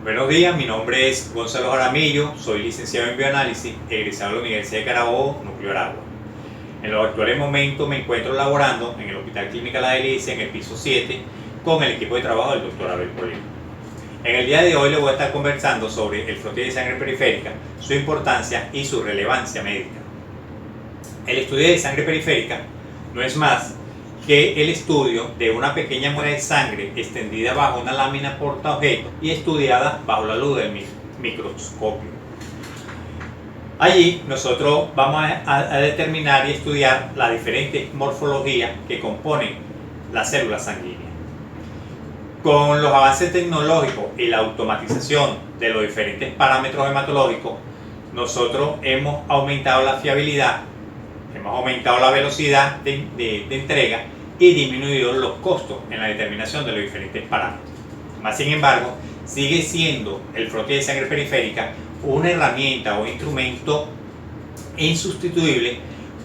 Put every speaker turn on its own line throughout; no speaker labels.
Buenos días, mi nombre es Gonzalo Jaramillo, soy licenciado en bioanálisis, egresado de la Universidad de Carabobo, Núcleo Aragua. En los actuales momentos me encuentro laborando en el Hospital Clínica La Delicia, en el piso 7, con el equipo de trabajo del Dr. Abel Polino. En el día de hoy les voy a estar conversando sobre el frote de sangre periférica, su importancia y su relevancia médica. El estudio de sangre periférica no es más que el estudio de una pequeña muestra de sangre extendida bajo una lámina portaobjeto y estudiada bajo la luz del microscopio. Allí nosotros vamos a determinar y estudiar las diferentes morfologías que componen las células sanguíneas. Con los avances tecnológicos y la automatización de los diferentes parámetros hematológicos, nosotros hemos aumentado la fiabilidad, hemos aumentado la velocidad de entrega y disminuido los costos en la determinación de los diferentes parámetros. Más sin embargo, sigue siendo el frote de sangre periférica una herramienta o instrumento insustituible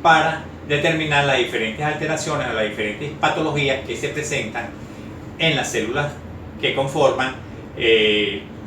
para determinar las diferentes alteraciones o las diferentes patologías que se presentan en las células que conforman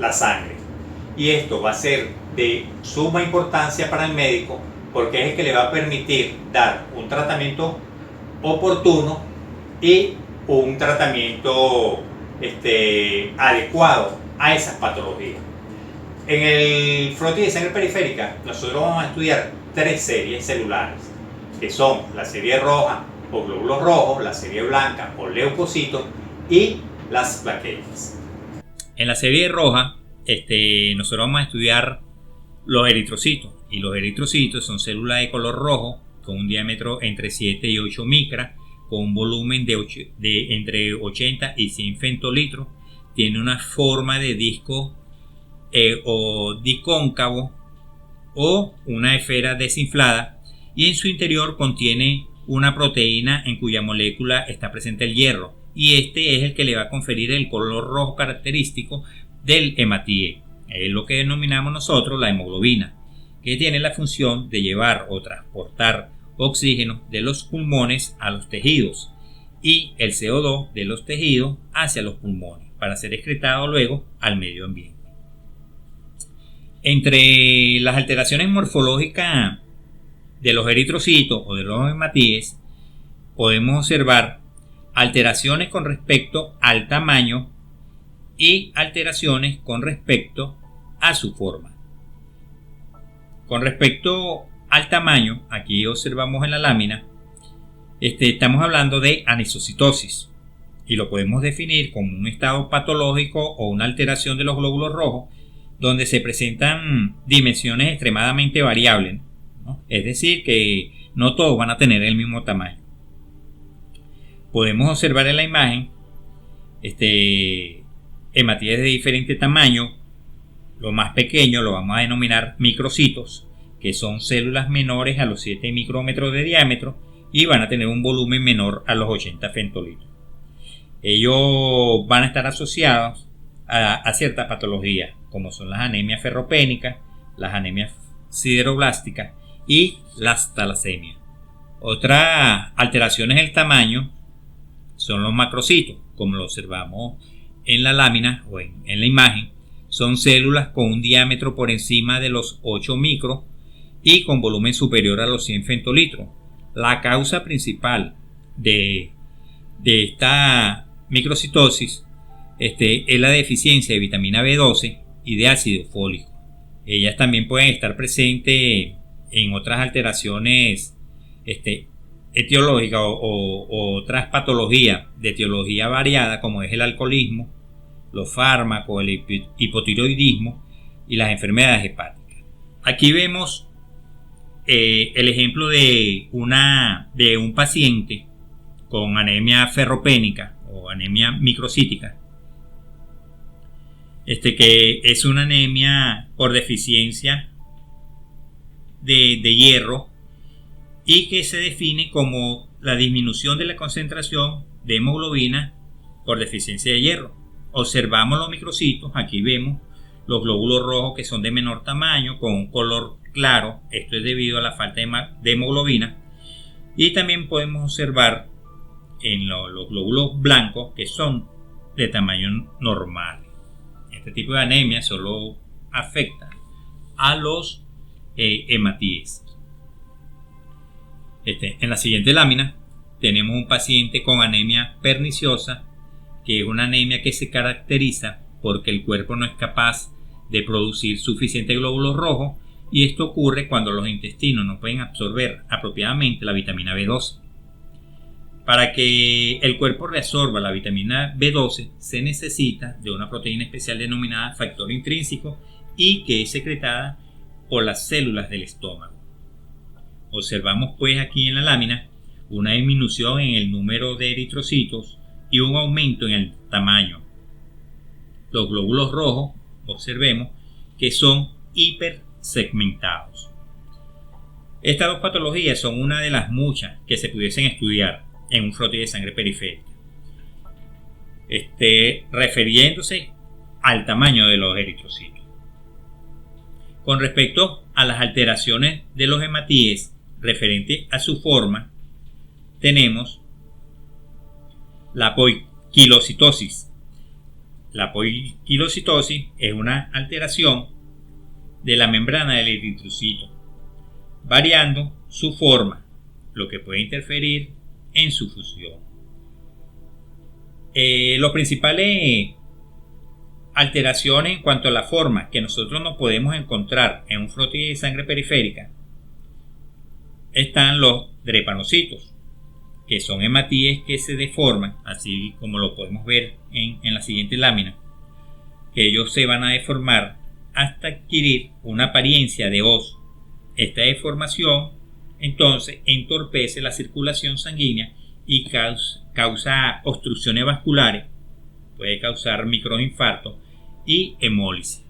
la sangre. Y esto va a ser de suma importancia para el médico porque es el que le va a permitir dar un tratamiento oportuno y un tratamiento adecuado a esas patologías. En el frote de sangre periférica nosotros vamos a estudiar tres series celulares, que son la serie roja o glóbulos rojos, la serie blanca o leucocitos y las plaquetas.
En la serie roja nosotros vamos a estudiar los eritrocitos, y los eritrocitos son células de color rojo con un diámetro entre 7 y 8 micras, con un volumen de entre 80 y 100 femtolitros, tiene una forma de disco o dicóncavo o una esfera desinflada, y en su interior contiene una proteína en cuya molécula está presente el hierro, y este es el que le va a conferir el color rojo característico del hematíe. Es lo que denominamos nosotros la hemoglobina, que tiene la función de llevar o transportar oxígeno de los pulmones a los tejidos y el CO2 de los tejidos hacia los pulmones para ser excretado luego al medio ambiente. Entre las alteraciones morfológicas de los eritrocitos o de los hematíes podemos observar alteraciones con respecto al tamaño y alteraciones con respecto a su forma. Con respecto al tamaño, aquí observamos en la lámina, estamos hablando de anisocitosis y lo podemos definir como un estado patológico o una alteración de los glóbulos rojos donde se presentan dimensiones extremadamente variables, ¿no? Es decir, que no todos van a tener el mismo tamaño. Podemos observar en la imagen hematíes de diferente tamaño. Lo más pequeño lo vamos a denominar microcitos, que son células menores a los 7 micrómetros de diámetro y van a tener un volumen menor a los 80 femtolitros. Ellos van a estar asociados a ciertas patologías, como son las anemias ferropénicas, las anemias sideroblásticas y las talasemias. Otras alteraciones del tamaño son los macrocitos, como lo observamos en la lámina o en la imagen. Son células con un diámetro por encima de los 8 micros y con volumen superior a los 100 femtolitros. La causa principal de esta microcitosis es la deficiencia de vitamina B12 y de ácido fólico. Ellas también pueden estar presentes en otras alteraciones etiológicas o otras patologías de etiología variada, como es el alcoholismo, los fármacos, el hipotiroidismo y las enfermedades hepáticas. Aquí vemos el ejemplo de un paciente con anemia ferropénica o anemia microcítica, que es una anemia por deficiencia de hierro y que se define como la disminución de la concentración de hemoglobina por deficiencia de hierro. Observamos los microcitos, aquí vemos los glóbulos rojos que son de menor tamaño con un color claro, esto es debido a la falta de hemoglobina, y también podemos observar en los glóbulos blancos que son de tamaño normal. este tipo de anemia solo afecta a los hematíes. En la siguiente lámina tenemos un paciente con anemia perniciosa, que es una anemia que se caracteriza porque el cuerpo no es capaz de producir suficiente glóbulos rojos, y esto ocurre cuando los intestinos no pueden absorber apropiadamente la vitamina B12. Para que el cuerpo reabsorba la vitamina B12 se necesita de una proteína especial denominada factor intrínseco y que es secretada por las células del estómago. Observamos pues aquí en la lámina una disminución en el número de eritrocitos y un aumento en el tamaño. Los glóbulos rojos, observemos que son hipersegmentados. Estas dos patologías son una de las muchas que se pudiesen estudiar en un frotis de sangre periférica, refiriéndose al tamaño de los eritrocitos. Con respecto a las alteraciones de los hematíes referente a su forma, tenemos la poiquilocitosis. La poiquilocitosis es una alteración de la membrana del eritrocito, variando su forma, lo que puede interferir en su fusión. Los principales alteraciones en cuanto a la forma que nosotros no podemos encontrar en un frotis de sangre periférica están los drepanocitos, que son hematíes que se deforman, así como lo podemos ver en la siguiente lámina, que ellos se van a deformar hasta adquirir una apariencia de hoz. Esta deformación entonces entorpece la circulación sanguínea y causa obstrucciones vasculares, puede causar microinfartos y hemólisis.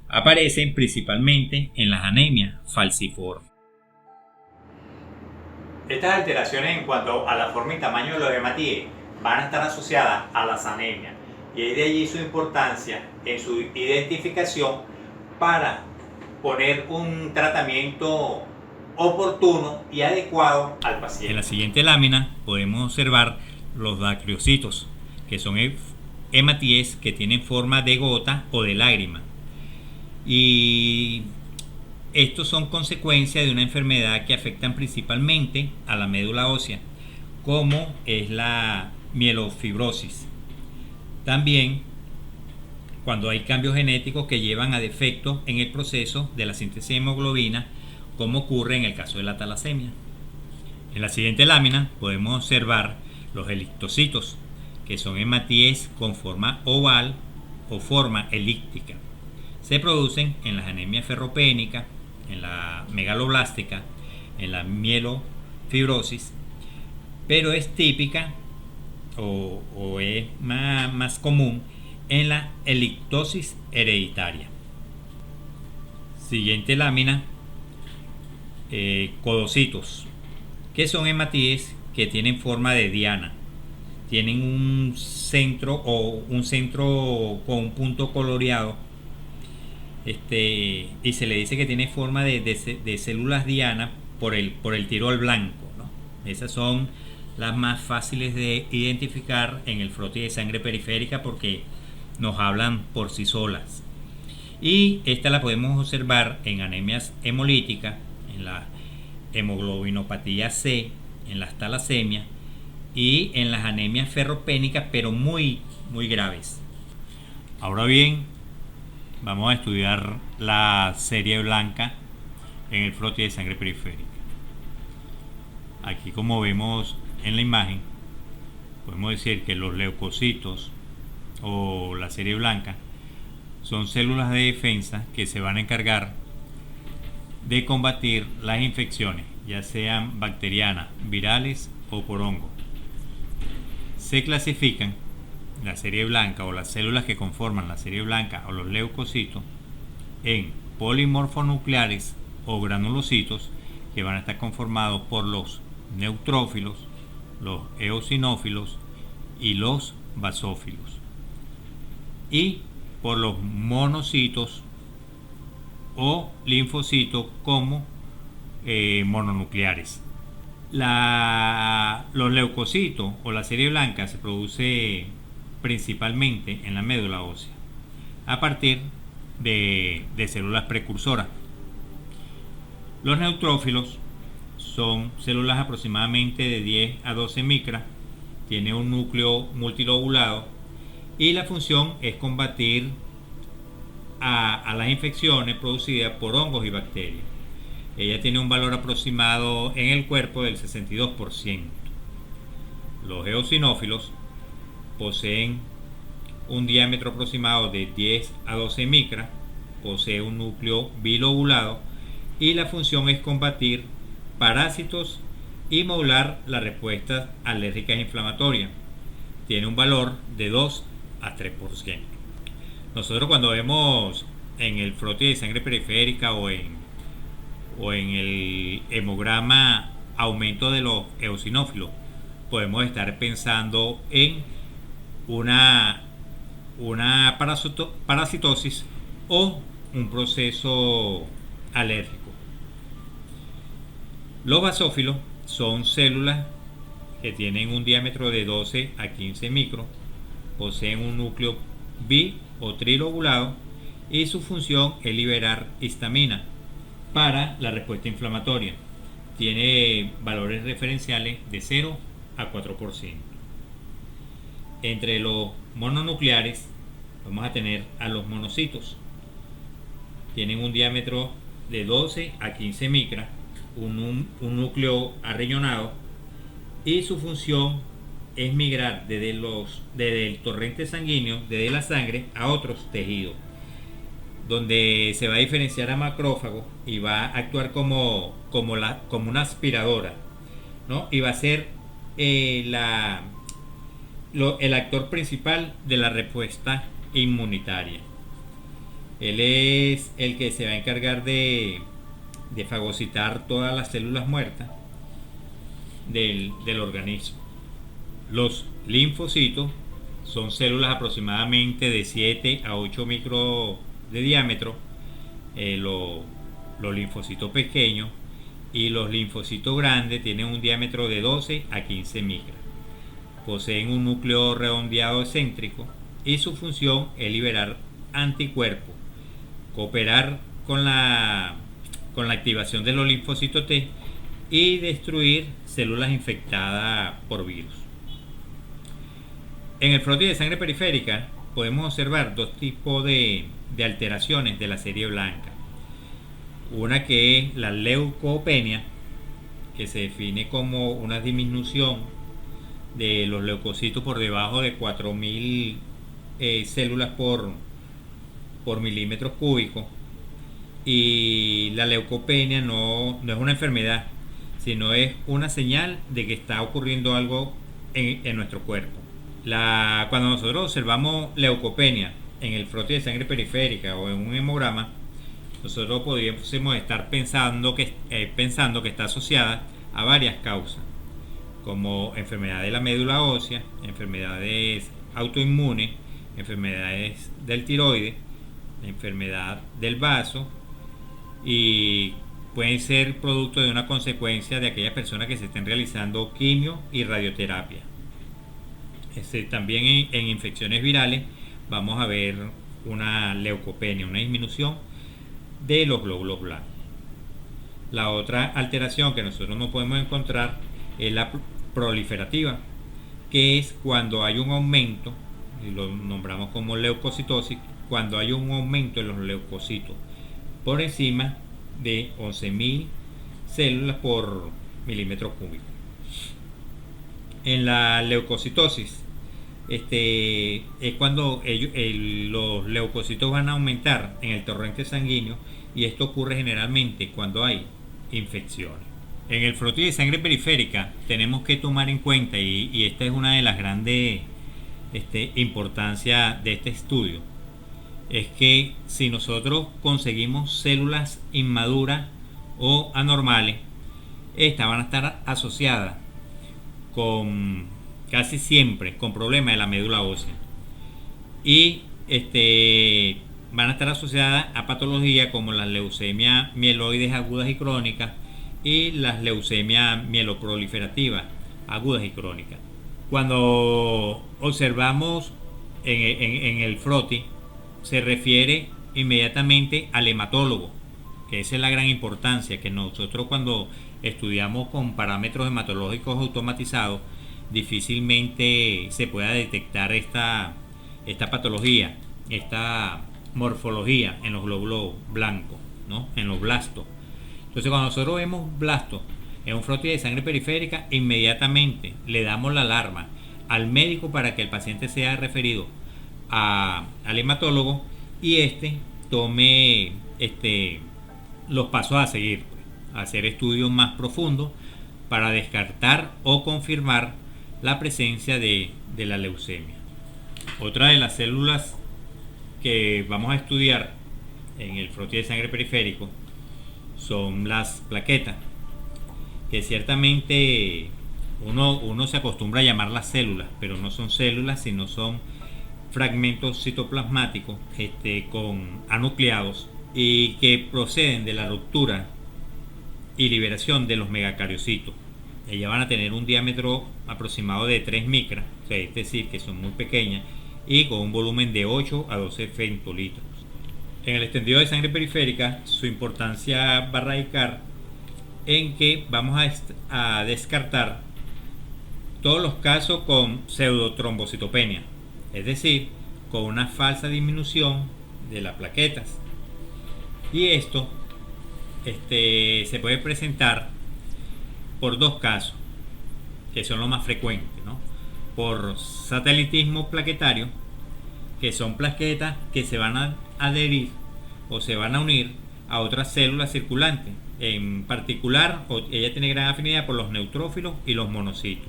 Aparecen principalmente en las anemias falciformes.
Estas alteraciones en cuanto a la forma y tamaño de los hematíes van a estar asociadas a las anemias, y es de allí su importancia en su identificación para poner un tratamiento oportuno y adecuado al paciente.
En la siguiente lámina podemos observar los dacriocitos, que son hematíes que tienen forma de gota o de lágrima, y estos son consecuencia de una enfermedad que afectan principalmente a la médula ósea, como es la mielofibrosis. También cuando hay cambios genéticos que llevan a defectos en el proceso de la síntesis de hemoglobina, como ocurre en el caso de la talasemia. En la siguiente lámina podemos observar los helictocitos, que son hematíes con forma oval o forma elíptica. Se producen en las anemias ferropénicas, en la megaloblástica, en la mielofibrosis, pero es típica o es más común en la helictosis hereditaria. Siguiente lámina, codocitos, que son hematíes que tienen forma de diana, tienen un centro con un punto coloreado, y se le dice que tiene forma de células diana por el tirol blanco, ¿no? Esas son las más fáciles de identificar en el frotis de sangre periférica porque nos hablan por sí solas, y esta la podemos observar en anemias hemolíticas, en la hemoglobinopatía C, en las talasemias y en las anemias ferropénicas, pero muy graves. Ahora bien, vamos a estudiar la serie blanca en el frotis de sangre periférica. Aquí, como vemos en la imagen, podemos decir que los leucocitos o la serie blanca son células de defensa que se van a encargar de combatir las infecciones, ya sean bacterianas, virales o por hongo. Se clasifican la serie blanca o las células que conforman la serie blanca o los leucocitos en polimorfonucleares o granulocitos, que van a estar conformados por los neutrófilos, los eosinófilos y los basófilos, y por los monocitos o linfocitos como mononucleares. Los leucocitos o la serie blanca se produce principalmente en la médula ósea. a partir de células precursoras. Los neutrófilos son células aproximadamente de 10 a 12 micras, tiene un núcleo multilobulado y la función es combatir a las infecciones producidas por hongos y bacterias. Ella tiene un valor aproximado en el cuerpo del 62%. Los eosinófilos poseen un diámetro aproximado de 10 a 12 micras, posee un núcleo bilobulado y la función es combatir parásitos y modular la respuesta alérgica e inflamatoria. Tiene un valor de 2 a 3%. Nosotros cuando vemos en el frote de sangre periférica o en el hemograma aumento de los eosinófilos, podemos estar pensando en una parasitosis o un proceso alérgico. Los basófilos son células que tienen un diámetro de 12 a 15 micros, poseen un núcleo bi o trilobulado y su función es liberar histamina para la respuesta inflamatoria. Tiene valores referenciales de 0 a 4%. Entre los mononucleares vamos a tener a los monocitos. Tienen un diámetro de 12 a 15 micras, un núcleo arrellonado y su función es migrar desde el torrente sanguíneo, desde la sangre a otros tejidos, donde se va a diferenciar a macrófago y va a actuar como una aspiradora, ¿no? Y va a ser el actor principal de la respuesta inmunitaria. Él es el que se va a encargar de fagocitar todas las células muertas del organismo. Los linfocitos son células aproximadamente de 7 a 8 micros de diámetro, los linfocitos pequeños, y los linfocitos grandes tienen un diámetro de 12 a 15 micras. Poseen un núcleo redondeado excéntrico y su función es liberar anticuerpos, cooperar con la activación de los linfocitos T y destruir células infectadas por virus. En el frote de sangre periférica podemos observar dos tipos de alteraciones de la serie blanca. Una que es la leucopenia, que se define como una disminución de los leucocitos por debajo de 4000 células por milímetros cúbicos. Y la leucopenia no es una enfermedad, sino es una señal de que está ocurriendo algo en nuestro cuerpo. Cuando nosotros observamos leucopenia en el frote de sangre periférica o en un hemograma, nosotros podríamos estar pensando que está asociada a varias causas, como enfermedad de la médula ósea, enfermedades autoinmunes, enfermedades del tiroides, enfermedad del vaso, y pueden ser producto de una consecuencia de aquellas personas que se estén realizando quimio y radioterapia. También en infecciones virales vamos a ver una leucopenia, una disminución de los glóbulos blancos. La otra alteración que nosotros no podemos encontrar es la proliferativa, que es cuando hay un aumento, y lo nombramos como leucocitosis, cuando hay un aumento en los leucocitos por encima de 11.000 células por milímetro cúbico. En la leucocitosis es cuando los leucocitos van a aumentar en el torrente sanguíneo, y esto ocurre generalmente cuando hay infecciones. En el frote de sangre periférica tenemos que tomar en cuenta, y esta es una de las grandes importancias de este estudio, es que si nosotros conseguimos células inmaduras o anormales, estas van a estar asociadas casi siempre con problemas de la médula ósea, y van a estar asociadas a patologías como las leucemias mieloides agudas y crónicas y las leucemias mieloproliferativas agudas y crónicas. Cuando observamos en el frote se refiere inmediatamente al hematólogo, que esa es la gran importancia, que nosotros cuando estudiamos con parámetros hematológicos automatizados difícilmente se pueda detectar esta patología, esta morfología en los glóbulos blancos, ¿no? En los blastos. Entonces cuando nosotros vemos blastos en un frote de sangre periférica, inmediatamente le damos la alarma al médico para que el paciente sea referido al hematólogo y tome los pasos a seguir, pues, a hacer estudios más profundos para descartar o confirmar la presencia de la leucemia. Otra de las células que vamos a estudiar en el frote de sangre periférico son las plaquetas, que ciertamente uno se acostumbra a llamarlas células, pero no son células, sino son fragmentos citoplasmáticos con anucleados y que proceden de la ruptura y liberación de los megacariocitos. Ellas van a tener un diámetro aproximado de 3 micras, o sea, es decir, que son muy pequeñas y con un volumen de 8 a 12 femtolitros. En el extendido de sangre periférica, su importancia va a radicar en que vamos a descartar todos los casos con pseudotrombocitopenia, es decir, con una falsa disminución de las plaquetas. Y esto se puede presentar por dos casos, que son los más frecuentes, ¿no? Por satelitismo plaquetario, que son plaquetas que se van a adherir o se van a unir a otras células circulantes. En particular, ella tiene gran afinidad por los neutrófilos y los monocitos.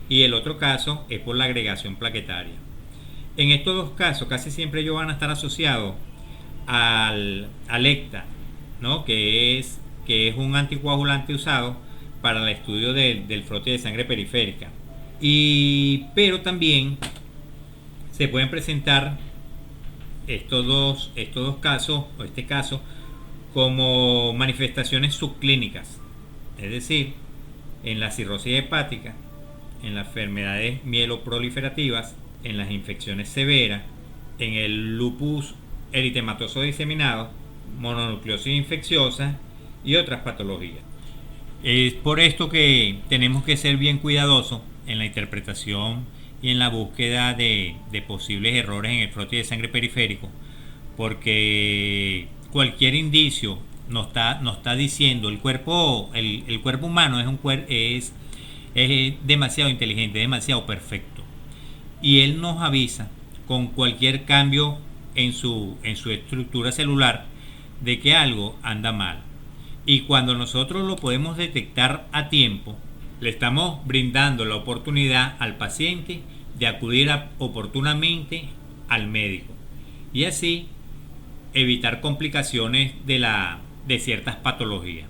Y el otro caso es por la agregación plaquetaria. En estos dos casos casi siempre ellos van a estar asociados al ECTA, ¿no? que es un anticoagulante usado para el estudio del frote de sangre periférica. Pero también se pueden presentar estos dos casos, o este caso, como manifestaciones subclínicas, es decir, en la cirrosis hepática, en las enfermedades mieloproliferativas, en las infecciones severas, en el lupus eritematoso diseminado, mononucleosis infecciosa y otras patologías. Es por esto que tenemos que ser bien cuidadosos en la interpretación y en la búsqueda de posibles errores en el frote de sangre periférico, porque cualquier indicio nos está diciendo el cuerpo humano es demasiado inteligente, demasiado perfecto, y él nos avisa con cualquier cambio en su estructura celular de que algo anda mal. Y cuando nosotros lo podemos detectar a tiempo, le estamos brindando la oportunidad al paciente de acudir oportunamente al médico y así evitar complicaciones de ciertas patologías.